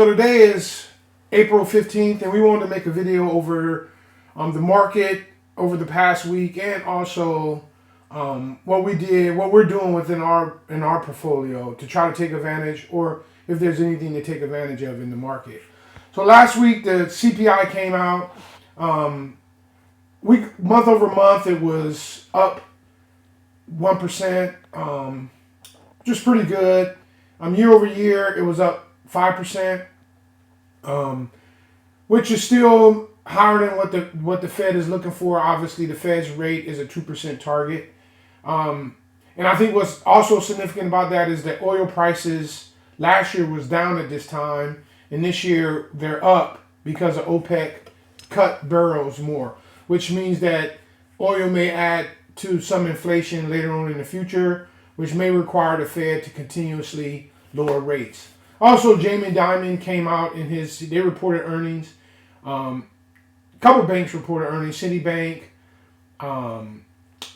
So today is April 15th, and we wanted to make a video over the market over the past week, and also what we're doing within our portfolio to try to take advantage, or if there's anything to take advantage of in the market. So last week the CPI came out. Month over month it was up 1%, just pretty good. Year over year it was up 5%, which is still higher than what the Fed is looking for. Obviously, the Fed's rate is a 2% target, and I think what's also significant about that is that oil prices last year was down at this time, and this year they're up because of OPEC cut barrels more, which means that oil may add to some inflation later on in the future, which may require the Fed to continuously lower rates. Also, Jamie Dimon came out they reported earnings. A couple banks reported earnings: Citibank,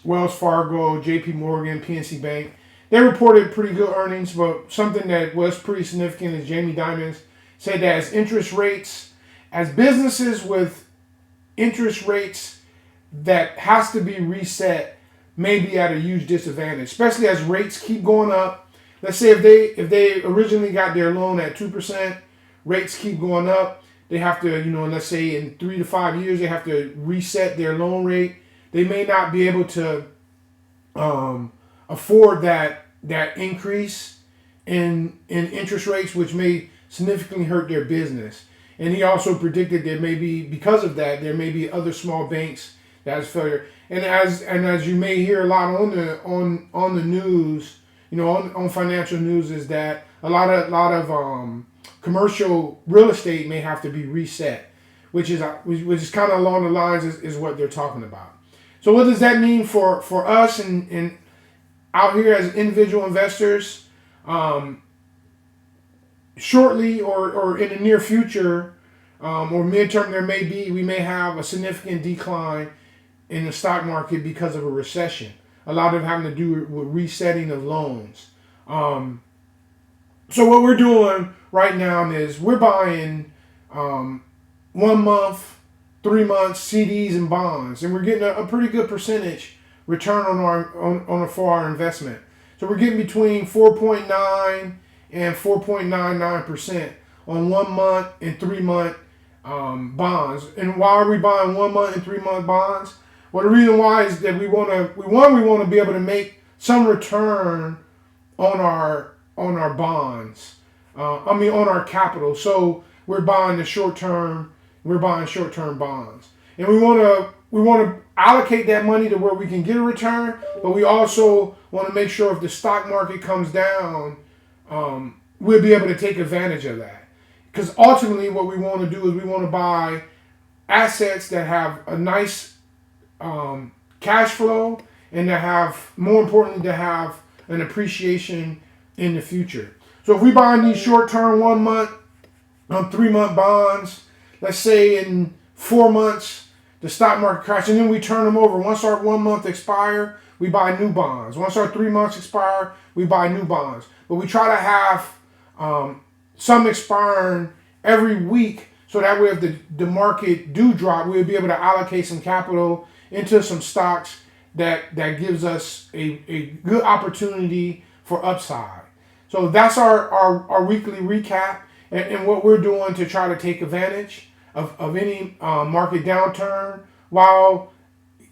Wells Fargo, JP Morgan, PNC Bank. They reported pretty good earnings, but something that was pretty significant is Jamie Dimon said that as businesses with interest rates that has to be reset may be at a huge disadvantage, especially as rates keep going up. Let's say if they originally got their loan at 2%, rates keep going up. They have to, let's say in 3 to 5 years, they have to reset their loan rate. They may not be able to afford that increase in interest rates, which may significantly hurt their business. And he also predicted because of that, there may be other small banks that has failure. And as you may hear a lot on the news, on financial news, is that a lot of commercial real estate may have to be reset, which is kind of along the lines is what they're talking about. So what does that mean for us and out here as individual investors? Shortly or in the near future or midterm, we may have a significant decline in the stock market because of a recession. A lot of it having to do with resetting of loans. So what we're doing right now is we're buying 1 month, 3 months CDs and bonds, and we're getting a pretty good percentage return for our investment. So we're getting between 4.9 and 4.99% on 1 month and 3 month bonds. And why are we buying 1 month and 3 month bonds? Well, the reason why is that we want to be able to make some return on our bonds. On our capital. So we're buying short-term bonds, and we want to allocate that money to where we can get a return, but we also want to make sure if the stock market comes down, we'll be able to take advantage of that. Because ultimately, what we want to do is we want to buy assets that have a nice cash flow, and more importantly, to have an appreciation in the future. So if we buy these short-term 1 month, 3 month bonds, let's say in 4 months the stock market crashes, and then we turn them over. Once our 1 month expire, we buy new bonds. Once our 3 months expire, we buy new bonds. But we try to have some expiring every week, so that way if the market do drop, we'll be able to allocate some capital into some stocks that gives us a good opportunity for upside. So that's our weekly recap and what we're doing to try to take advantage of any market downturn while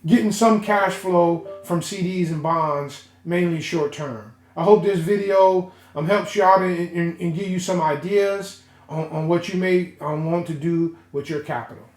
getting some cash flow from CDs and bonds, mainly short term. I hope this video helps you out and give you some ideas on what you may want to do with your capital.